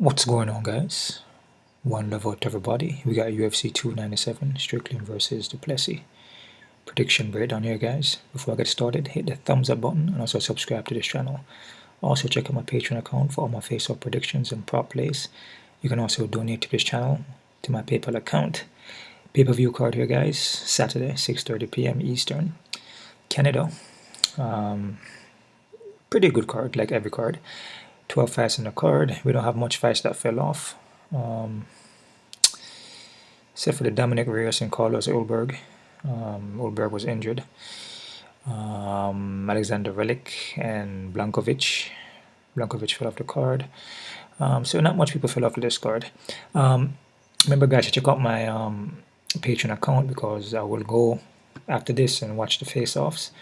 What's going on, guys? One love out to everybody. We got UFC 297 Strickland versus Du Plessis prediction breakdown here, guys. Before I get started, hit the thumbs up button and also subscribe to this channel. Also check out my Patreon account for all my face-off predictions and prop plays. You can also donate to this channel to my PayPal account. Pay-per-view card here, guys. Saturday, 6:30 p.m. Eastern. Canada. Pretty good card, like every card. 12 fights in the card. We don't have much fights that fell off. Except for the Dominic Reyes and Carlos Ulberg. Ulberg was injured. Alexander Relic and Blankovic. Blankovic fell off the card. So not much people fell off this card. Remember, guys, to check out my Patreon account because I will go after this and watch the face-offs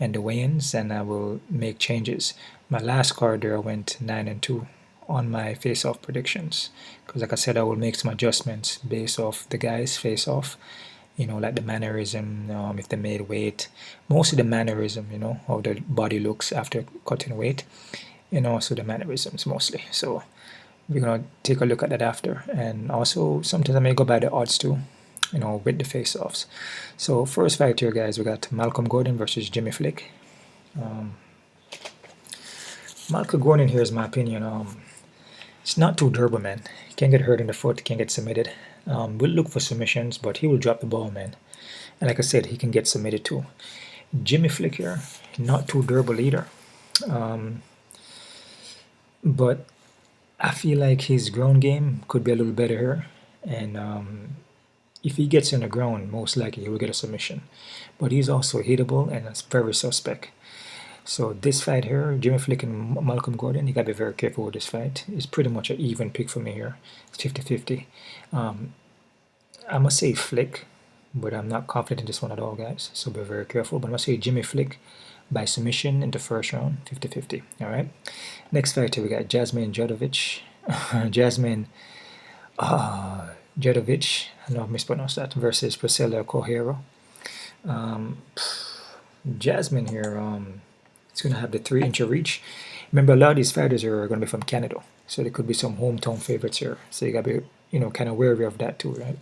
and the weigh-ins, and I will make changes. My last card there, I went 9-2 on my face-off predictions because, like I said, I will make some adjustments based off the guys' face-off. You know, like the mannerism, if they made weight, mostly the mannerism, you know, how the body looks after cutting weight, and also the mannerisms mostly. So we're gonna take a look at that after, and also sometimes I may go by the odds too, you know, with the face-offs. So first fight here, guys, we got Malcolm Gordon versus Jimmy Flick. Malcolm Gordon here is my opinion. It's not too durable, man. He can't get hurt in the foot, can't get submitted. We'll look for submissions, but he will drop the ball, man. And like I said, he can get submitted too. Jimmy Flick here, not too durable either. But I feel like his ground game could be a little better here. And if he gets in the ground, most likely he will get a submission. But he's also hittable and it's very suspect. So this fight here, Jimmy Flick and Malcolm Gordon, you gotta be very careful with this fight. It's pretty much an even pick for me here. It's 50-50. I must say Flick, but I'm not confident in this one at all, guys. So be very careful. But I must say Jimmy Flick by submission in the first round, 50-50. All right. Next fight here, we got Jasmine Jasudavicius. Jasudavicius, I know I mispronounced that, versus Priscilla Correiro. Jasmine here, it's going to have the 3-inch reach. Remember, a lot of these fighters are going to be from Canada, so there could be some hometown favorites here. So you got to be, you know, kind of wary of that too, right?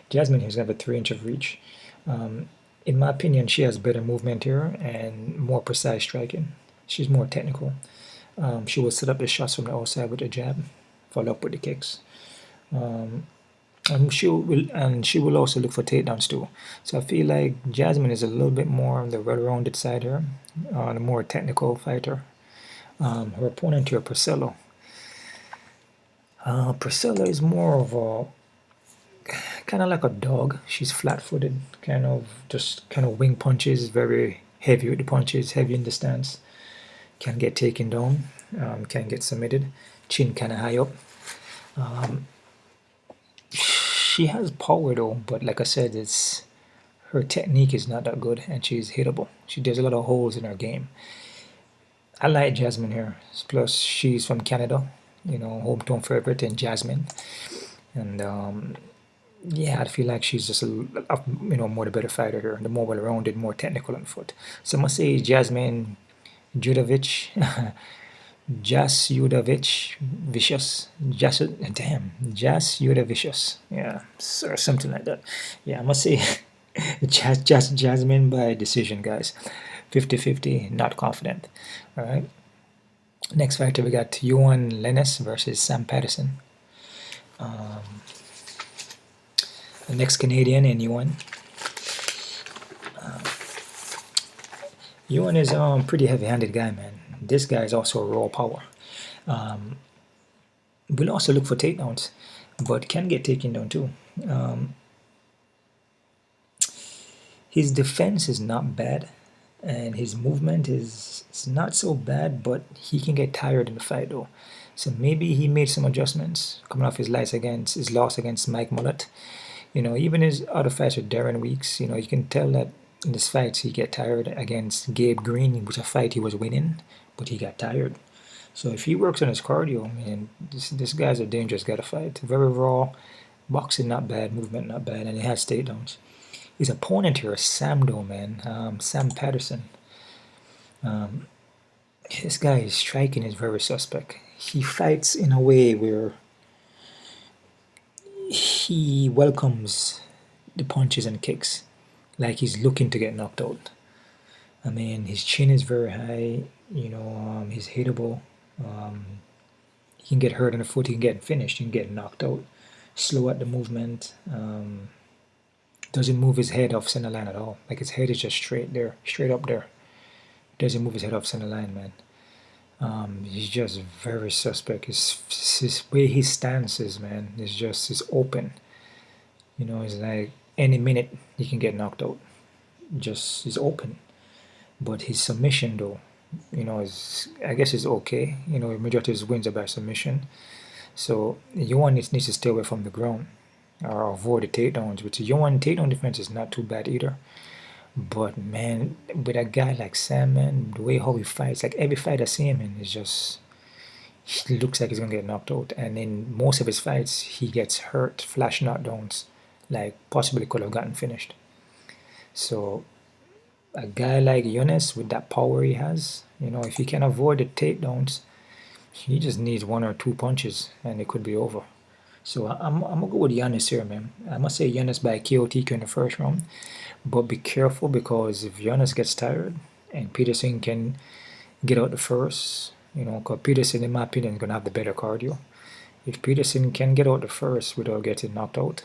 Jasmine here is going to have a 3-inch reach. In my opinion, she has better movement here and more precise striking. She's more technical. She will set up the shots from the outside with a jab, follow up with the kicks. And she will also look for takedowns too. So I feel like Jasmine is a little bit more on the well-rounded side here, on a more technical fighter. Her opponent here, Priscilla. Priscilla is more of a kind of like a dog. She's flat-footed, kind of wing punches, very heavy with the punches, heavy in the stance. Can get taken down, can get submitted. Chin kind of high up. She has power though, but like I said, her technique is not that good, and she's hittable. She does a lot of holes in her game. I like Jasmine here. Plus, she's from Canada, you know, hometown favorite in Jasmine, and yeah, I feel like she's just you know, more the better fighter here, the more well-rounded, more technical on foot. So I must say Jasmine Jasudavicius. Jasudavicius, yeah, or something like that. Yeah, I must say Jasmine by decision, guys. 50-50, not confident. All right. Next fighter, we got Yohan Lainesse versus Sam Patterson. The next Canadian in Yohan. Yohan is pretty heavy-handed guy, man. This guy is also a raw power. Will also look for takedowns, but can get taken down too. His defense is not bad, and his movement is not so bad, but he can get tired in the fight though. So maybe he made some adjustments coming off his loss against Mike Malott. You know, even his other fights with Darren Weeks, you know, you can tell that in this fight he get tired. Against Gabe Green, which a fight he was winning, but he got tired. So if he works on his cardio, man, this guy's a dangerous guy to fight. Very raw, boxing not bad, movement not bad, and he has takedowns. His opponent here is Sam though, man. Sam Patterson. This guy is striking is very suspect. he fights in a way where he welcomes the punches and kicks, like he's looking to get knocked out. I mean, his chin is very high, he's hittable. He can get hurt in the foot, he can get finished, he can get knocked out. Slow at the movement. Doesn't move his head off center line at all. Like his head is just straight there, straight up there. Doesn't move his head off center line, man. He's just very suspect. His way he stances, man, is open. It's like any minute he can get knocked out. Just is open. But his submission, though, I guess is okay. Majority of his wins are by submission. So Yohan needs to stay away from the ground or avoid the takedowns. Which Yohan takedown defense is not too bad either. But man, with a guy like Sam, man, the way how he fights, like every fight I see him in is just, he looks like he's gonna get knocked out. And in most of his fights, he gets hurt, flash knockdowns, like possibly could have gotten finished. So a guy like Lainesse with that power he has, if he can avoid the takedowns, he just needs 1 or 2 punches and it could be over. So I'm gonna go with Lainesse here, man. I must say Lainesse by KO/TQ in the first round. But be careful, because if Lainesse gets tired and Peterson can get out the first, because Peterson, in my opinion, is going to have the better cardio. If Peterson can get out the first without getting knocked out,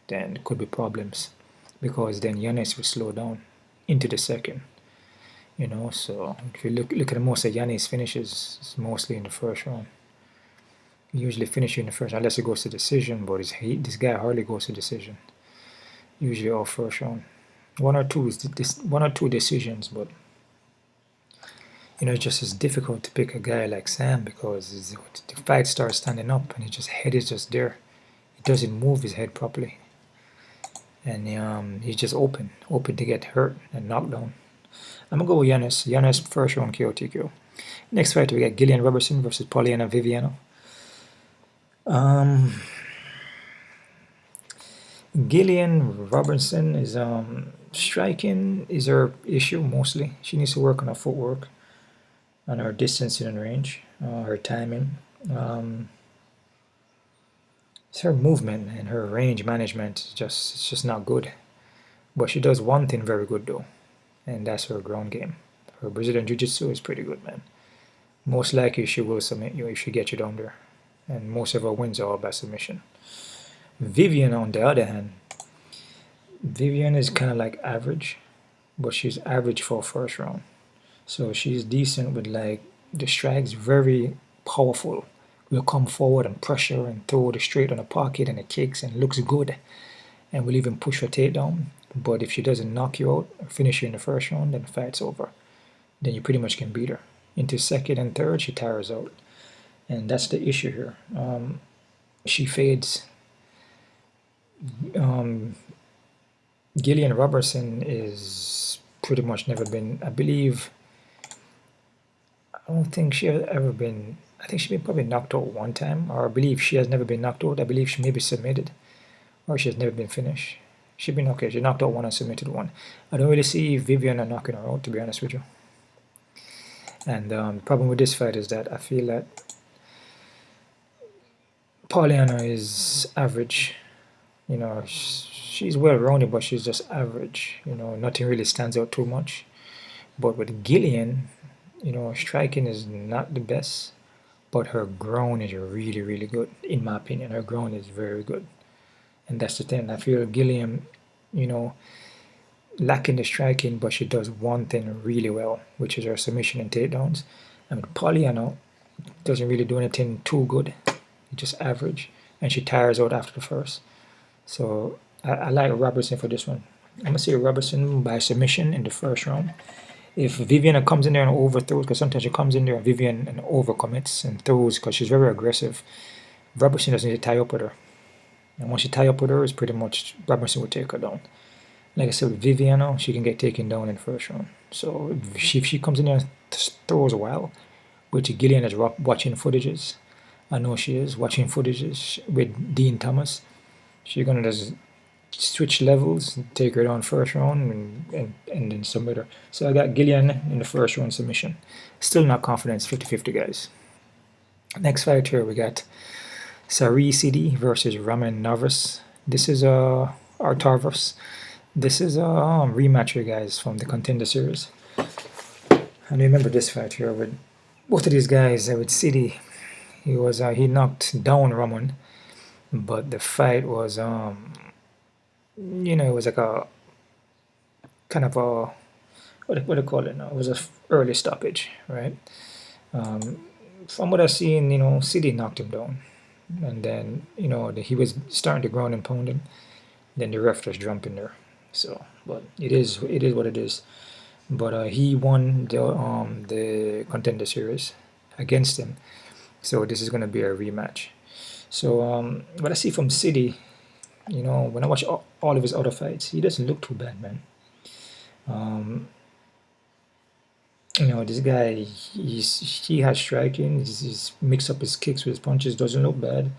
then it could be problems, because then Lainesse will slow down into the second. So if you look at most of Lainesse finishes, it's mostly in the first round. He usually finishes in the first, unless it goes to decision, but this guy hardly goes to decision. Usually all first round. 1 or 2 decisions, but it's just as difficult to pick a guy like Sam, because the fight starts standing up and his head is just there. He doesn't move his head properly, and he's just open to get hurt and knocked down. I'm gonna go with Lainesse first round KO/TQ. Next fight we got Gillian Robertson versus Poirier Viviano. Gillian Robertson is striking is her issue mostly. She needs to work on her footwork, on her distance and range, her timing. It's her movement and her range management. It's just not good. But she does one thing very good though, and that's her ground game. Her Brazilian Jiu-Jitsu is pretty good, man. Most likely she will submit you if she gets you down there, and most of her wins are all by submission. Vivian, on the other hand, Vivian is kind of like average, but she's average for first round. So she's decent with like the strikes, very powerful. Will come forward and pressure and throw the straight on the pocket and the kicks and looks good, and will even push her takedown. But if she doesn't knock you out or finish you in the first round, then the fight's over. Then you pretty much can beat her. Into second and third, she tires out, and that's the issue here. She fades. Gillian Robertson is pretty much never been, I don't think she has ever been, I think she's been probably knocked out one time, or I believe she has never been knocked out. I believe she may be submitted, or she has never been finished. She's been okay, she knocked out one and submitted one. I don't really see Vivian knocking her out, to be honest with you. And the problem with this fight is that I feel that Poirier is average. She's well-rounded, but she's just average. Nothing really stands out too much. But with Gillian, striking is not the best, but her ground is really, really good. In my opinion, her ground is very good. And that's the thing. I feel Gillian, lacking the striking, but she does one thing really well, which is her submission and takedowns. And with Poirier, doesn't really do anything too good. Just average, and she tires out after the first. So I like Robertson for this one. I'm gonna say Robertson by submission in the first round. If Vivian comes in there and overthrows, because sometimes she comes in there and Vivian and overcommits and throws because she's very aggressive, Robertson doesn't need to tie up with her. And once you tie up with her, it's pretty much Robertson will take her down. Like I said, with Vivian, she can get taken down in the first round. So if she comes in there and throws a while, which Gillian is watching footages, I know she is watching footages with Dean Thomas. She's gonna just switch levels, take her down first round, and then submit her. So I got Gillian in the first round submission. Still not confident. It's 50-50, guys. Next fight here, we got Serhiy Sidey versus Roman Narvaez. This is Tarvos. This is a rematch here, guys, from the Contender Series. And remember this fight here with both of these guys. With Sidey, he knocked down Roman, but the fight was it was like a kind of a what do you call it now? It was a early stoppage, right? From what I've seen, Sidey knocked him down, and then he was starting to ground and pound him. Then the ref just jumped in there. So, but it is what it is. But he won the Contender Series against him, so this is going to be a rematch. So what I see from Sidey, when I watch all of his other fights, he doesn't look too bad, man. This guy, he has striking. He's mixed up his kicks with his punches. Doesn't look bad.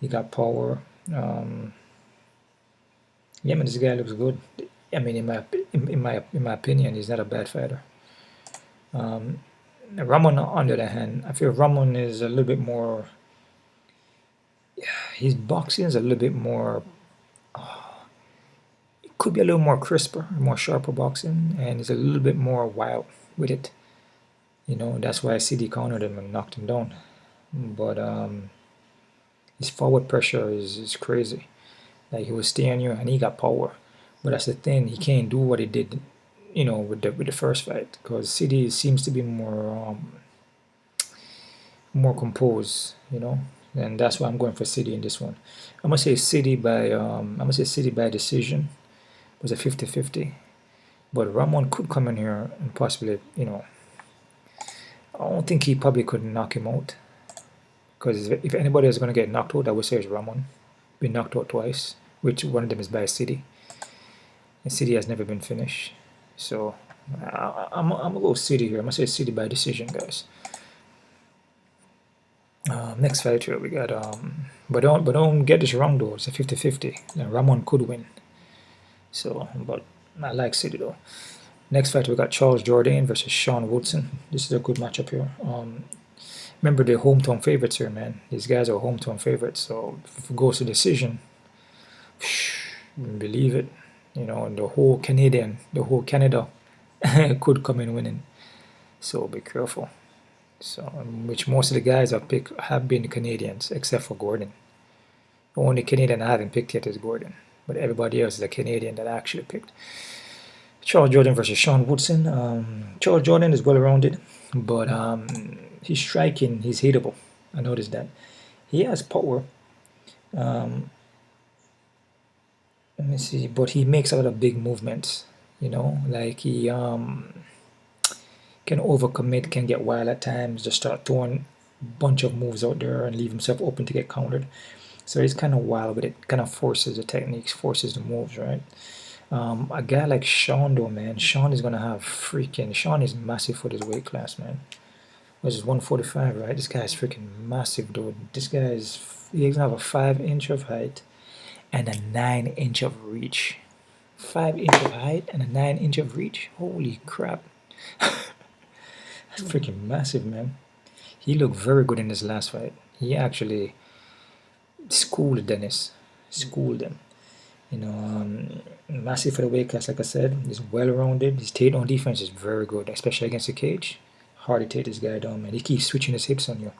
He got power. Yeah, man, this guy looks good. I mean, in my opinion, he's not a bad fighter. Ramon, on the other hand, I feel Ramon is a little bit more. His boxing is a little bit more. It could be a little more crisper, more sharper boxing, and it's a little bit more wild with it. That's why Sidey countered him and knocked him down. But his forward pressure is crazy. Like, he was staying you and he got power. But that's the thing, he can't do what he did, with the first fight, because Sidey seems to be more composed, and that's why I'm going for Sidey in this one. I'm gonna say Sidey by decision. It was a 50-50. But Ramon could come in here and possibly, I don't think he probably could knock him out. Because if anybody is going to get knocked out, I would say it's Ramon. Been knocked out twice, which one of them is by Sidey. And Sidey has never been finished. So I'm going to go Sidey here. I'm going to say Sidey by decision, guys. Next fight here, we got, but don't get this wrong though, it's a 50-50. Ramon could win. So, but I like Sidey though. Next fight, we got Charles Jourdain versus Sean Woodson. This is a good matchup here. Remember, the hometown favorites here, man. These guys are hometown favorites. So if it goes to decision, believe it. The whole Canada could come in winning. So be careful. So, which most of the guys have been Canadians, except for Gordon. The only Canadian I haven't picked yet is Gordon, but everybody else is a Canadian that I actually picked. Charles Jourdain versus Sean Woodson. Charles Jourdain is well-rounded, but his striking, he's hittable. I noticed that. He has power. Let me see, but he makes a lot of big movements. Like he can overcommit, can get wild at times, just start throwing a bunch of moves out there and leave himself open to get countered. So he's kind of wild with it, kind of forces the techniques, forces the moves, right? A guy like Sean though, man, Sean is massive for this weight class, man. This is 145, right? This guy is freaking massive, dude. He's going to have a 5-inch of height and a 9-inch of reach. 5-inch of height and a 9-inch of reach. Holy crap. That's freaking massive, man. He looked very good in this last fight. He actually schooled Dennis. Schooled him. Massive for the weight class, like I said. He's well-rounded. His takedown defense is very good, especially against the cage. Hard to take this guy down, man. He keeps switching his hips on you.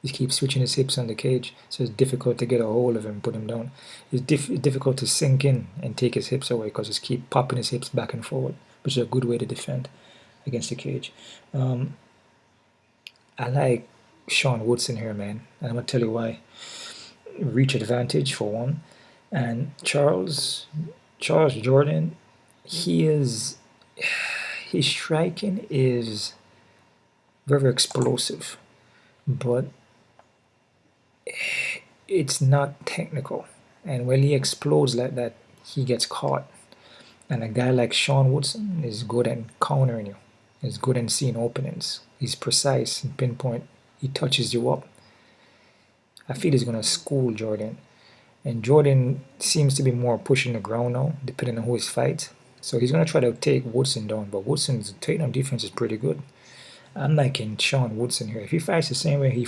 He keeps switching his hips on the cage, so it's difficult to get a hold of him and put him down. It's difficult to sink in and take his hips away because he keeps popping his hips back and forward, which is a good way to defend against the cage. I like Sean Woodson here, man, and I'm going to tell you why. Reach advantage, for one. And Charles Jourdain, his striking is very explosive, but it's not technical. And when he explodes like that, he gets caught. And a guy like Sean Woodson is good at countering you. He's good at seeing openings. He's precise and pinpoint. He touches you up. I feel he's going to school Jourdain. And Jourdain seems to be more pushing the ground now, depending on who he fights. So he's going to try to take Woodson down. But Woodson's takedown defense is pretty good. I'm liking Sean Woodson here. If he fights the same way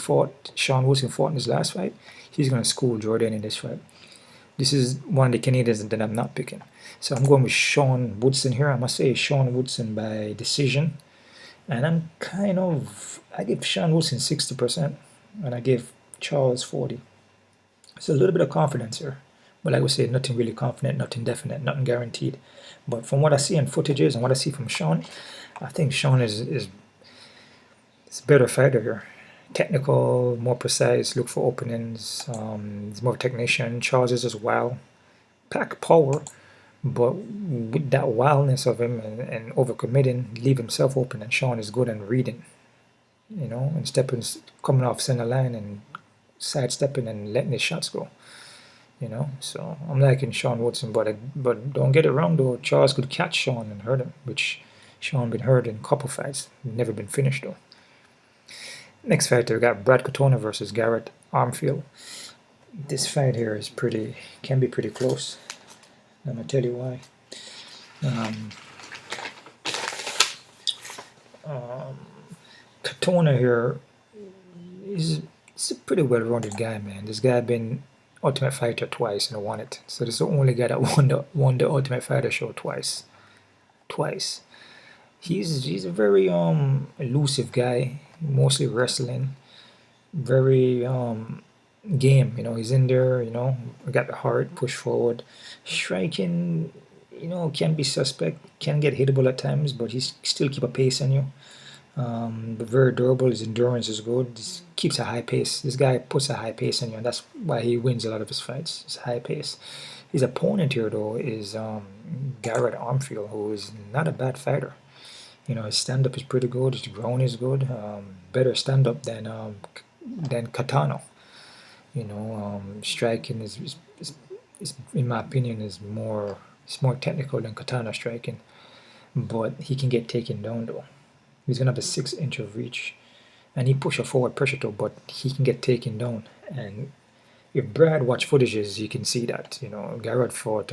Sean Woodson fought in his last fight, he's going to school Jordan in this fight. This is one of the Canadians that I'm not picking. So I'm going with Sean Woodson here. I must say Sean Woodson by decision. And I give Sean Woodson 60%, and I give Charles 40. So a little bit of confidence here. But like we say, nothing really confident, nothing definite, nothing guaranteed. But from what I see in footages and what I see from Sean, I think Sean is a better fighter here. Technical, more precise, look for openings. He's more technician. Charles is just wild, pack power, but with that wildness of him and overcommitting, leave himself open. And Sean is good at reading, and stepping, coming off center line and sidestepping and letting his shots go. So I'm liking Sean Woodson, but don't get it wrong though. Charles could catch Sean and hurt him, which Sean been hurt in a couple fights, never been finished though. Next fighter, we got Brad Katona versus Garrett Armfield. This fight here can be pretty close. I'm gonna tell you why. Katona here is a pretty well-rounded guy, man. This guy been Ultimate Fighter twice and won it. So this is the only guy that won the Ultimate Fighter show twice. He's a very elusive guy, mostly wrestling, very game. He's in there. Got the heart, push forward, striking. Can be suspect, can get hittable at times, but he still keep a pace on you. But very durable. His endurance is good. He keeps a high pace. This guy puts a high pace on you, and that's why he wins a lot of his fights. It's high pace. His opponent here, though, is Garrett Armfield, who is not a bad fighter. His stand-up is pretty good. His ground is good. Better stand-up than Katana. Striking is, in my opinion, is more technical than Katana striking, but he can get taken down though. He's gonna have a 6-inch of reach, and he push a forward pressure too, but he can get taken down. And if Brad watch footages, you can see that. Garrett fought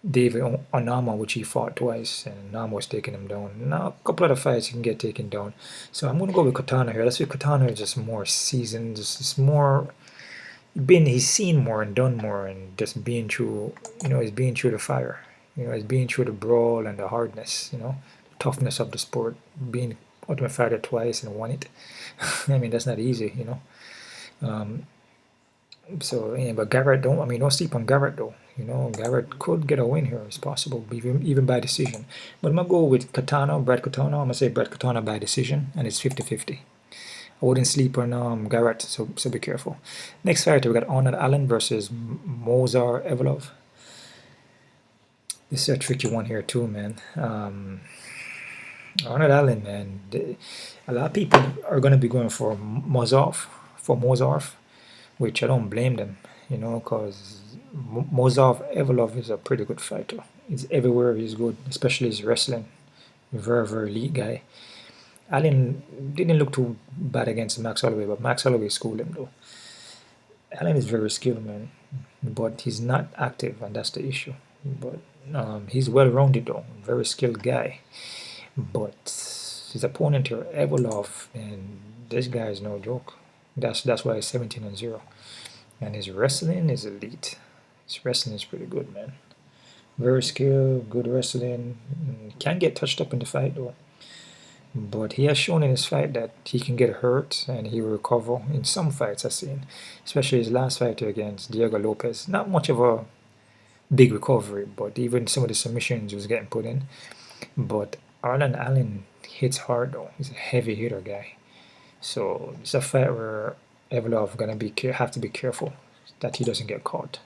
David Onama, which he fought twice, and Onama was taking him down. Now a couple other fights he can get taken down. So I'm gonna go with Katana here. That's why Katana is just more seasoned, just more. He's seen more and done more, and just being through, he's being through the fire. He's being through the brawl and the hardness, toughness of the sport. Being Ultimate Fighter twice and won it. I mean, that's not easy, So yeah, but Garrett don't sleep on Garrett though. Garrett could get a win here. It's possible, even by decision. But I'm gonna go with Brad Katona. I'm gonna say Brad Katona by decision, and it's 50-50. I wouldn't sleep on Garrett, so be careful. Next fighter, we got Arnold Allen versus Movsar Evloev. This is a tricky one here too, man. Arnold Allen, man. A lot of people are going to be going for Movsar, which I don't blame them, because Movsar Evloev is a pretty good fighter. He's everywhere. He's good, especially his wrestling. Very, very elite guy. Allen didn't look too bad against Max Holloway, but Max Holloway schooled him though. Allen is very skilled, man, but he's not active, and that's the issue. But he's well-rounded though, very skilled guy. But his opponent here, Evloev, and this guy is no joke. That's why he's 17-0, and his wrestling is elite. His wrestling is pretty good, man. Very skilled, good wrestling. Can get touched up in the fight though. But he has shown in his fight that he can get hurt and he will recover in some fights I've seen, especially his last fight against Diego Lopez. Not much of a big recovery, but even some of the submissions he was getting put in. But Arnold Allen hits hard though. He's a heavy hitter guy. So it's a fight where Evloev gonna have to be careful that he doesn't get caught,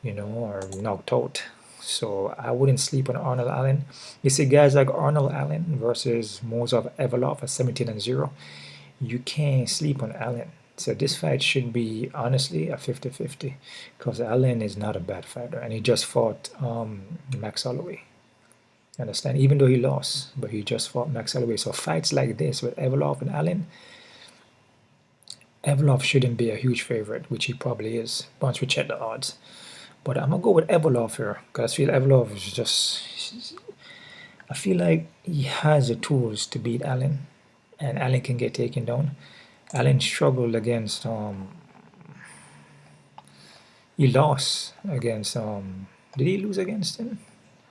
or knocked out. So I wouldn't sleep on Arnold Allen. You see guys like Arnold Allen versus Movsar Evloev at 17-0. You can't sleep on Allen. So this fight should be honestly a 50-50, because Allen is not a bad fighter, and he just fought Max Holloway. Understand? Even though he lost, but he just fought Max Holloway. So fights like this with Evloev and Allen, Evloev shouldn't be a huge favorite, which he probably is once we check the odds. But I'm gonna go with Evloev here, because I feel Evloev is just I feel like he has the tools to beat Allen, and Allen can get taken down. Allen struggled against he lost against did he lose against him?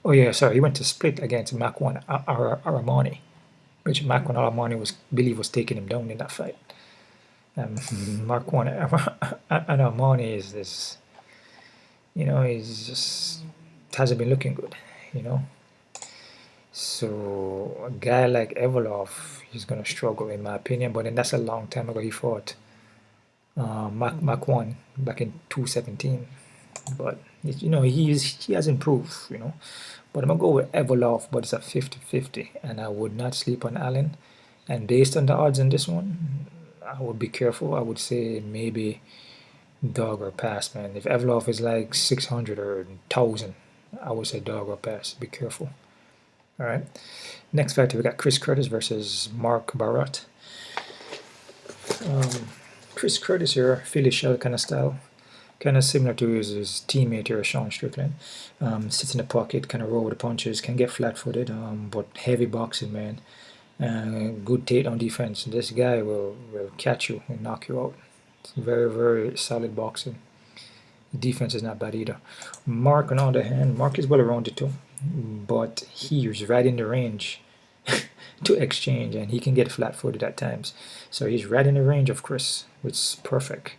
Oh yeah, sorry, he went to split against Makwan Aramani, which Makwan Aramani was believed was taking him down in that fight. Makwan Aramani is this, he's just hasn't been looking good. So a guy like Evloev, he's gonna struggle in my opinion. But then that's a long time ago. He fought Mach 1 back in 2017. But he has improved. But I'm gonna go with Evloev, but it's a 50-50, and I would not sleep on Allen. And based on the odds in this one, I would be careful. I would say maybe dog or pass, man. If Evloev is like 600 or 1,000, I would say dog or pass. Be careful. All right. Next fighter, we got Chris Curtis versus Mark Barrott. Chris Curtis here, Philly shell kind of style, kind of similar to his teammate here, Sean Strickland. Sits in the pocket, kind of roll with the punches, can get flat-footed, but heavy boxing, man. Good takedown defense. This guy will catch you and knock you out. It's very, very solid boxing. Defense is not bad either. Mark, on the other hand, Mark is well rounded too, but he's right in the range to exchange, and he can get flat-footed at times. So he's right in the range of Chris, which is perfect,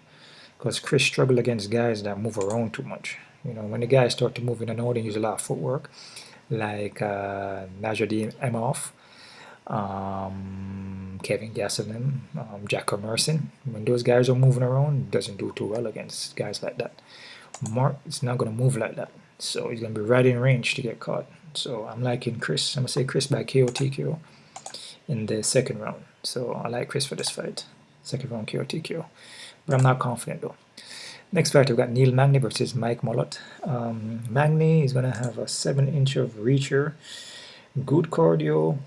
because Chris struggled against guys that move around too much. When the guys start to move in and out and use a lot of footwork, like Najardine Emhoff, Kevin Gastelum, Jack Emerson, when those guys are moving around, it doesn't do too well against guys like that. Mark is not going to move like that, so he's going to be right in range to get caught. So I'm liking Chris. I'm going to say Chris by KO TKO in the second round. So I like Chris for this fight. Second round KO TKO. But I'm not confident though. Next fight, we've got Neil Magny versus Mike Malott. Magny is going to have a 7-inch of reach here. Good cardio.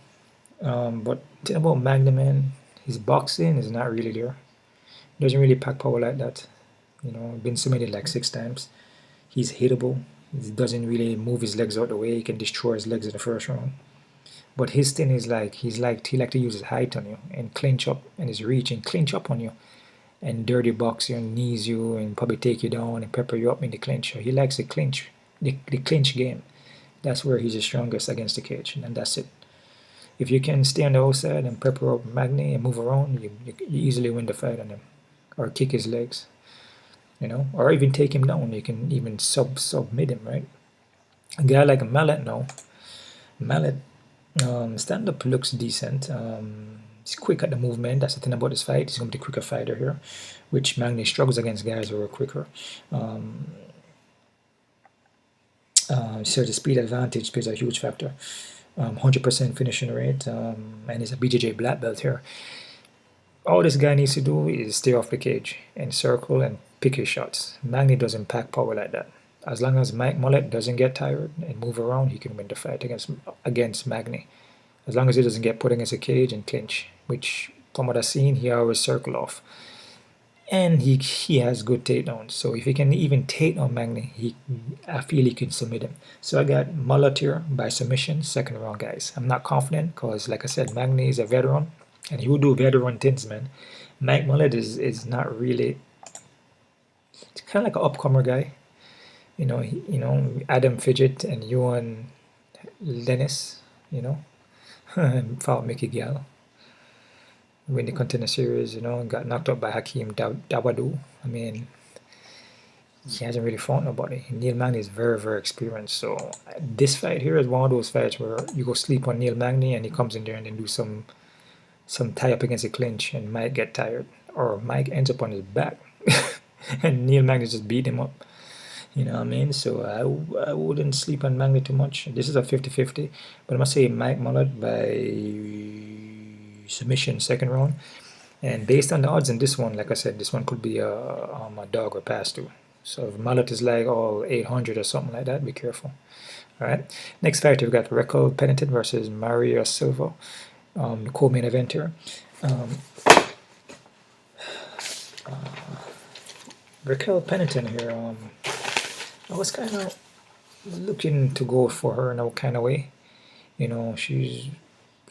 But the thing about Magny, man, his boxing is not really there. He doesn't really pack power like that. Been submitted like 6 times. He's hittable. He doesn't really move his legs out the way. He can destroy his legs in the first round. But his thing is he like to use his height on you and clinch up, and his reach and clinch up on you and dirty box you and knees you and probably take you down and pepper you up in the clinch. So he likes the clinch game. That's where he's the strongest against the cage, and that's it. If you can stay on the outside and pepper up Magny and move around, you easily win the fight on him, or kick his legs, or even take him down. You can even submit him, right? A guy like Malott now, stand-up looks decent. He's quick at the movement. That's the thing about this fight. He's going to be the quicker fighter here, which Magny struggles against guys who are quicker. So the speed advantage plays a huge factor. 100% finishing rate, and he's a BJJ black belt here. All this guy needs to do is stay off the cage and circle and pick his shots. Magny doesn't pack power like that. As long as Mike Malott doesn't get tired and move around, he can win the fight against Magny. As long as he doesn't get put against a cage and clinch, which from what I've seen, he always circle off. And he has good takedowns. So if he can even take down Magny, I feel he can submit him. So I got Malott here by submission, second round, guys. I'm not confident because, like I said, Magny is a veteran, and he will do veteran things, man. Mike Malott is not really. It's kind of like an upcomer guy. Adam Fidget and Yohan Lainesse, fought Mickey Gall. Win the contender series, got knocked out by Hakeem Dawodu. I mean, he hasn't really fought nobody. Neil Magny is very, very experienced. So this fight here is one of those fights where you go sleep on Neil Magny and he comes in there and then do some tie up against a clinch, and Mike get tired, or Mike ends up on his back, and Neil Magny just beat him up. You know what I mean? So I wouldn't sleep on Magny too much. This is a 50-50, but I must say Mike Malott by submission second round. And based on the odds in this one, like I said, this one could be a dog or pass too. So if Malott is like 800 or something like that, be careful. All right. Next fight, we've got Raquel Pennington versus Mayra Silva, the co-main event here. Raquel Pennington here. I was kind of looking to go for her in a kind of way. You know, she's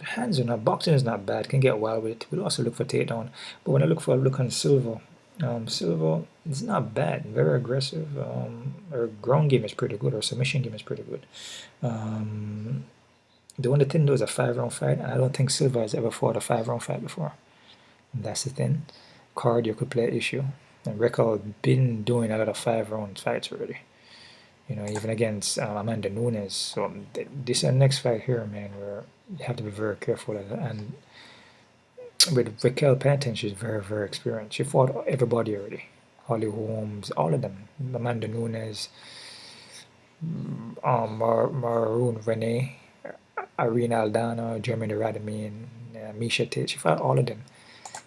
hands on her. Boxing is not bad, can get wild with it. We'll also look for takedown. But when I look on Silva, Silva is not bad, very aggressive. Her ground game is pretty good, her submission game is pretty good. The only thing though is a 5-round fight, and I don't think Silva has ever fought a 5-round fight before. And that's the thing. Cardio could play an issue. And Record been doing a lot of 5-round fights already. You know, even against Amanda Nunes. So this next fight here, man, where you have to be very careful. And with Raquel Pennington, she's very, very experienced. She fought everybody already. Holly Holmes, all of them. Amanda Nunes, Maroon Renee, Irene Aldana, Germany Radamine, Misha Tate. She fought all of them.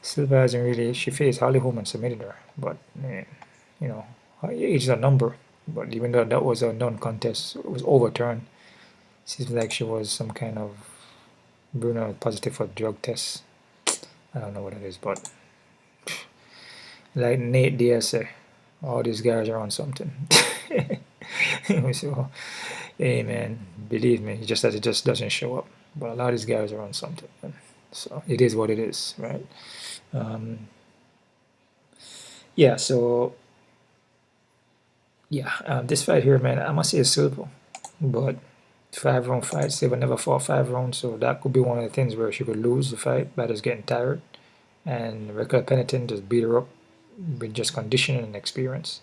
Silva hasn't really. She faced Holly Holm and submitted her, but you know, her age is a number. But even though that was a non-contest, it was overturned. Seems like she was some kind of Bruno positive for drug test. I don't know what it is, but like Nate DSA, all these guys are on something. So, hey man, believe me, just that it just doesn't show up. But a lot of these guys are on something. So it is what it is, right? Yeah, so yeah, this fight here, man, I must say it's Silva, but 5-round fight, Silva never fought 5 rounds, so that could be one of the things where she could lose the fight by just getting tired, and Raquel Pennington just beat her up with just conditioning and experience.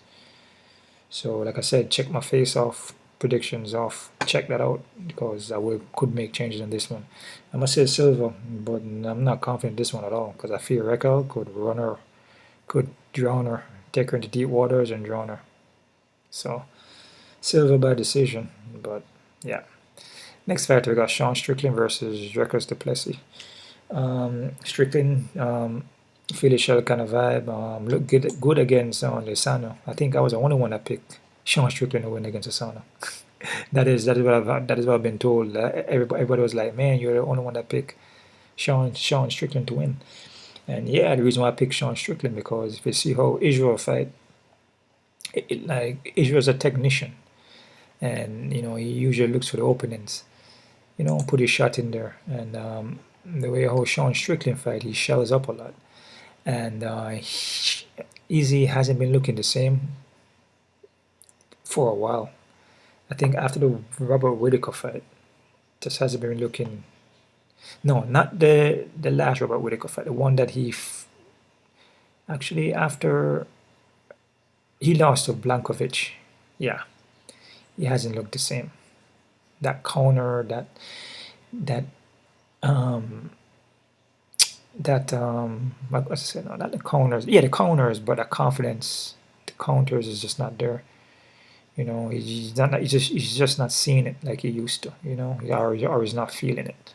So like I said, check my face-off predictions off, check that out, because I could make changes in this one. I must say Silva, but I'm not confident in this one at all, because I fear Raquel could run her, could drown her, take her into deep waters and drown her. So Silva by decision, but yeah. Next fight we got Sean Strickland versus Dricus du Plessis. Strickland, Philly shell kind of vibe. Looked good against Adesanya. I think I was the only one that picked Sean Strickland to win against Adesanya. that is what I've been told. Everybody was like, "Man, you're the only one that picked Sean Strickland to win." And yeah, the reason why I picked Sean Strickland, because if you see how Israel fight, like Israel's a technician, and you know he usually looks for the openings, you know, put his shot in there. And the way how Sean Strickland fight, he shells up a lot, and Easy hasn't been looking the same for a while. I think after the Robert Whittaker fight, just hasn't been looking. No, not the last Robert Whittaker fight, the one that he actually after he lost to Blankovic. Yeah, he hasn't looked the same. That counter, what was I saying? No, not the counters. Yeah, the counters, but the confidence, the counters is just not there. You know, he's just not seeing it like he used to. You know, or he's not feeling it,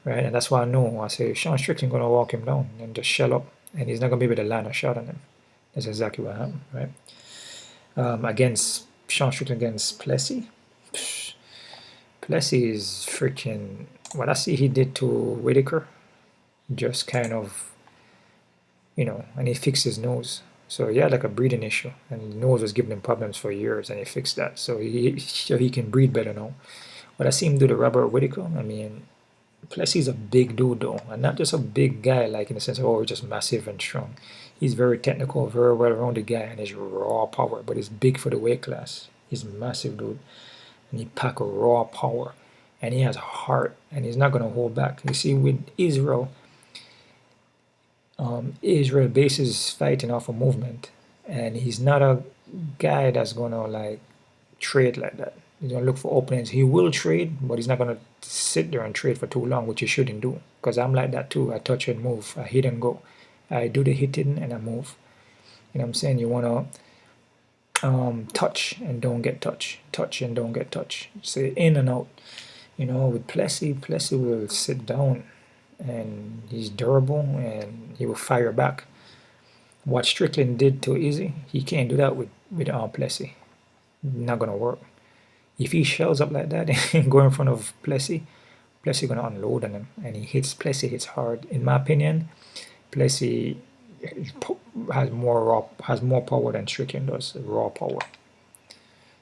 right? And that's why I say Sean Strickland gonna walk him down and just shell up, and he's not gonna be able to land a shot on him. That's exactly what happened, right? Against Sean Strickland against Plessis. Plessis is freaking. What I see he did to Whittaker, just kind of, you know, and he fixed his nose. So he had like a breathing issue, and the nose was giving him problems for years, and he fixed that. So he can breathe better now. What I see him do to Robert Whittaker, I mean, Plessis is a big dude though, and not just a big guy like in the sense of, oh, he's just massive and strong. He's very technical, very well-rounded guy, and he's raw power, but he's big for the weight class. He's massive dude, and he pack a raw power, and he has heart, and he's not going to hold back. You see, with Israel, Israel bases fighting off of movement, and he's not a guy that's going to like trade like that. He's going to look for openings. He will trade, but he's not going to sit there and trade for too long, which he shouldn't do, because I'm like that too. I touch and move. I hit and go. I do the hitting and I move. You know what I'm saying? You want to touch and don't get touch. Touch and don't get touch. Say in and out. You know, with Plessis will sit down, and he's durable, and he will fire back. What Strickland did to Izzy, he can't do that with Plessis. Not going to work. If he shells up like that and go in front of Plessis going to unload on him, and Plessis hits hard. In my opinion, Plessis has more power than Strickland does, raw power.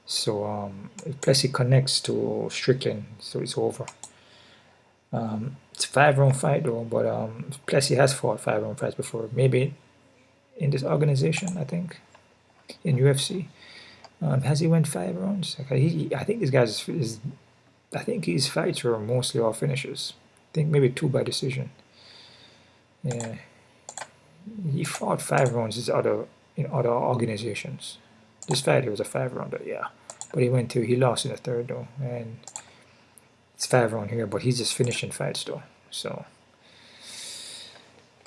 So if Plessis connects to Strickland, so it's over. It's a 5-round fight though, but Plessis has fought 5-round fights before. Maybe in this organization, I think, in UFC. Has he went 5 rounds? Okay, I think this guy's I think his fights were mostly all finishes. I think maybe 2 by decision. Yeah, he fought 5 rounds in other organizations. This fight, it was a 5-rounder, yeah. But he lost in the 3rd though, and it's 5-round here. But he's just finishing fights though, so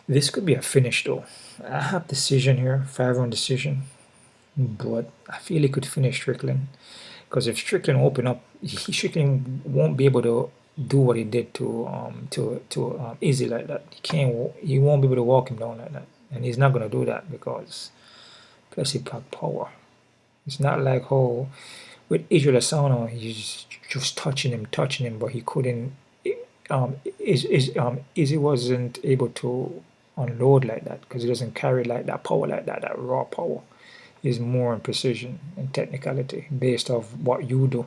this could be a finish though. I have decision here, 5-round decision, but I feel he could finish Strickland, because if Strickland open up, Strickland won't be able to do what he did to Izzy like that. He won't be able to walk him down like that, and he's not gonna do that because Plessis packed power. It's not like how with Israel Asano, he's just touching him, but he couldn't. Izzy wasn't able to unload like that because he doesn't carry like that power like that. That raw power is more in precision and technicality based off what you do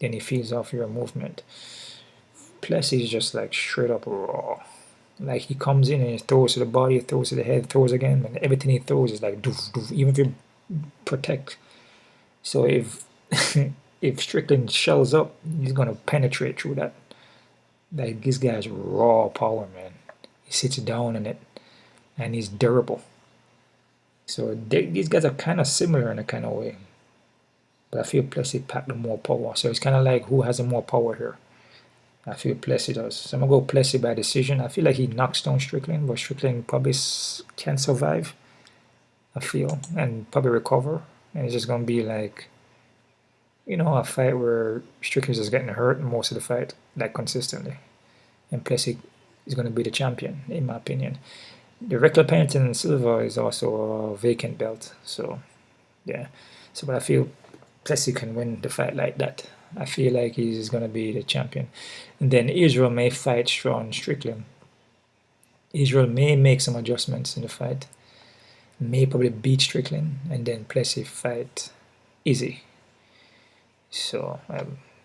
than he feeds off your movement. Plessis is just like straight up raw. Like he comes in and he throws to the body, throws to the head, throws again, and everything he throws is like doof, doof, even if you protect. So if if Strickland shells up, he's gonna penetrate through that. Like this guy's raw power, man. He sits down in it, and he's durable. So these guys are kind of similar in a kind of way, but I feel Plessis packed the more power. So it's kind of like who has the more power here. I feel Plessis does. So I'm gonna go Plessis by decision. I feel like he knocks down Strickland, but Strickland probably can survive. I feel, and probably recover, and it's just gonna be like, you know, a fight where Strickland's just getting hurt most of the fight, like consistently, and Plessis is gonna be the champion, in my opinion. The regular Pennington and Silva is also a vacant belt, so yeah. So, but I feel Plessis can win the fight like that. I feel like he's gonna be the champion, and then Israel may fight strong Strickland. Israel may make some adjustments in the fight, may probably beat Strickland, and then Plessis fight Izzy. So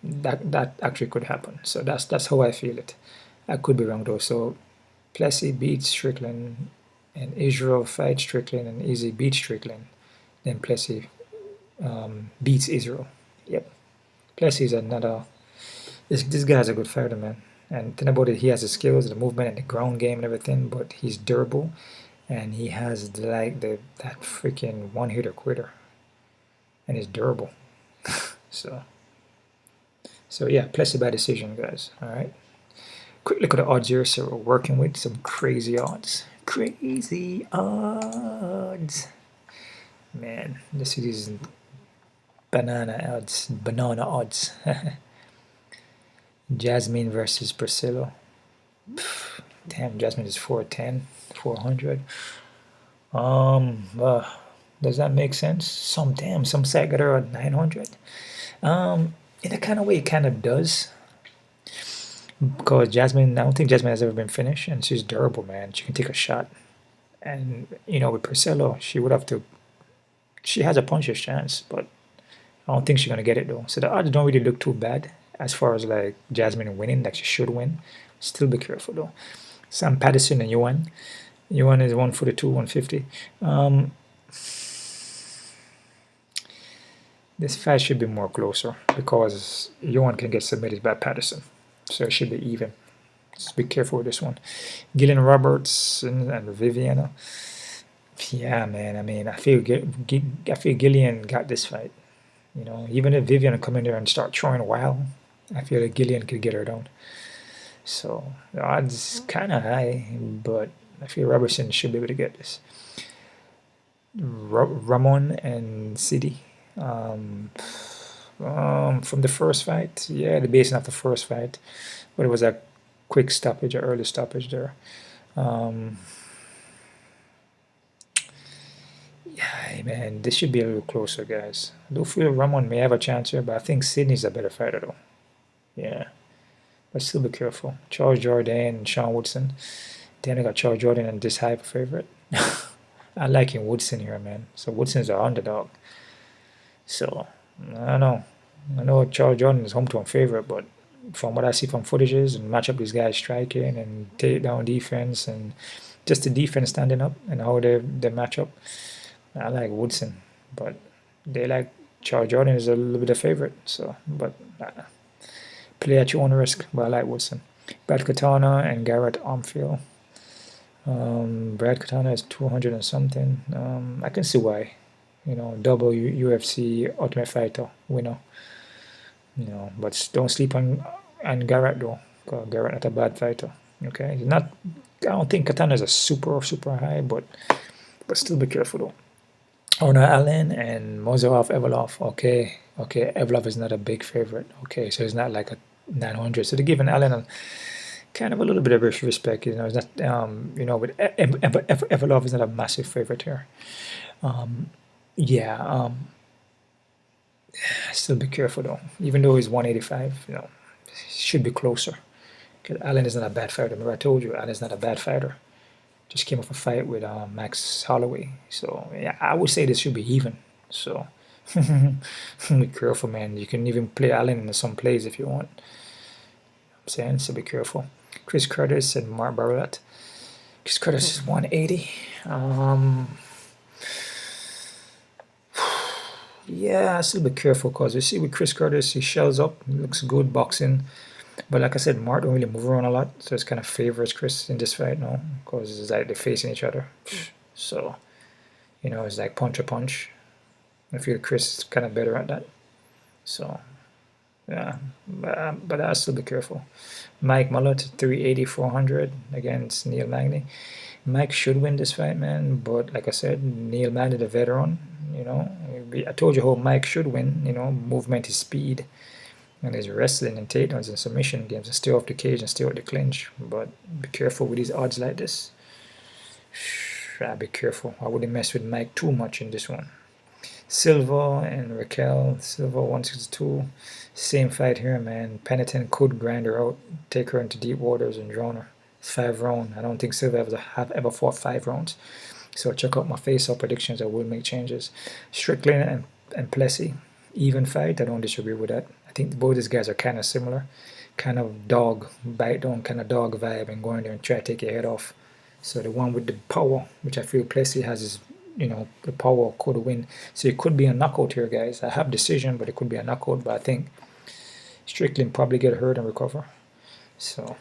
that actually could happen. So that's how I feel it. I could be wrong though. So Plessis beats Strickland, and Israel fights Strickland, and Izzy beats Strickland. Then Plessis beats Israel. Yep. Plessis is another. This guy's a good fighter, man. And think about it, he has the skills, the movement, and the ground game and everything, but he's durable, and he has like that freaking one-hitter quitter, and he's durable. So yeah, Plessis by decision, guys. All right. Quick look at the odds here. So we're working with some crazy odds. Crazy odds. Man, this is banana odds. Jasmine versus Priscilla. Damn, Jasmine is 410, 400. Does that make sense? Some site got her at 900. In a kind of way, it kind of does. Because Jasmine, I don't think Jasmine has ever been finished, and she's durable, man. She can take a shot. And, you know, with Priscilla, she has a puncher's chance, but I don't think she's going to get it, though. So the odds don't really look too bad as far as, like, Jasmine winning, like she should win. Still be careful, though. Sam Patterson and Yohan. Yohan is 142, 150. This fight should be more closer because Yohan can get submitted by Patterson. So it should be even. Just be careful with this one. Gillian Robertson and Viviana. Yeah, man. I mean, I feel Gillian got this fight. You know, even if Viviana come in there and start throwing wild, I feel like Gillian could get her down. So the odds kind of high, but I feel Robertson should be able to get this. Ramon and Sidey. From the first fight, yeah, the basing of the first fight, but it was a quick stoppage, an early stoppage there. Yeah, man, this should be a little closer, guys. I do feel Ramon may have a chance here, but I think Sydney's a better fighter, though. Yeah, but still be careful. Charles Jourdain and Sean Woodson. Then I got Charles Jourdain and this hyper favorite. I like him Woodson here, man. So Woodson's an underdog. So I don't know. I know Charles Jourdain is home to a favorite, but from what I see from footages and match up these guys striking and takedown defense and just the defense standing up and how they match up, I like Woodson, but they like Charles Jordan is a little bit of favorite. So, but play at your own risk. But I like Woodson. Brad Katona and Garrett Armfield. Brad Katona is 200 and something. I can see why. You know, double UFC Ultimate Fighter winner. You know, but don't sleep on Garrett though. Garrett not a bad fighter. Okay, he's not. I don't think Katana is a super high, but still be careful though. Honor Allen and Movsar Evloev. Okay, Evloev is not a big favorite. Okay, so he's not like a 900. So they're giving Allen kind of a little bit of respect. You know, it's not. You know, but Evloev is not a massive favorite here. Still be careful though. Even though he's 185, you know, should be closer. Because Allen is not a bad fighter. Remember I told you, Allen is not a bad fighter. Just came off a fight with Max Holloway. So yeah, I would say this should be even. So be careful, man. You can even play Allen in some plays if you want. I'm saying, so be careful. Chris Curtis and Mark Barrett. Chris Curtis is 180. Yeah, I still be careful because you see with Chris Curtis, he shells up, he looks good boxing. But like I said, Mark don't really move around a lot, so it's kind of favors Chris in this fight now because it's like they're facing each other. So, you know, it's like punch a punch. I feel Chris is kind of better at that. So, yeah, but I'll still be careful. Mike Malott, 380, 400 against Neil Magny. Mike should win this fight, man, but like I said, Neil Magny, the veteran, you know, I told you how Mike should win, you know, movement is speed. And there's wrestling and takedowns and submission games and stay off the cage and stay out the clinch. But be careful with these odds like this. Be careful. I wouldn't mess with Mike too much in this one. Silva and Raquel. Silva 162. Same fight here, man. Penitent could grind her out, take her into deep waters and drown her. It's 5 rounds. I don't think Silva have ever fought 5 rounds. So check out my face-off predictions. I will make changes. Strickland and Plessis. Even fight. I don't disagree with that. I think both these guys are kind of similar, kind of dog, bite down, kind of dog vibe and going there and try to take your head off. So the one with the power, which I feel Plessis has is, you know, the power could win. So it could be a knockout here, guys. I have decision, but it could be a knockout. But I think Strickland probably get hurt and recover. So,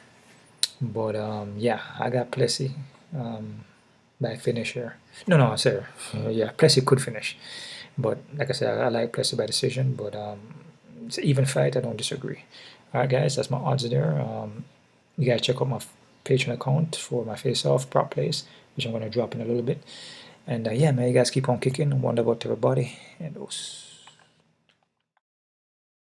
but yeah, I got Plessis by finish here. No, sorry. Yeah, Plessis could finish. But like I said, I like Plessis by decision, but it's an even fight. I don't disagree. All right, guys, that's my odds there. You guys check out my Patreon account for my face-off prop plays, which I'm going to drop in a little bit. And yeah, man, you guys keep on kicking. Wonder about everybody. And those.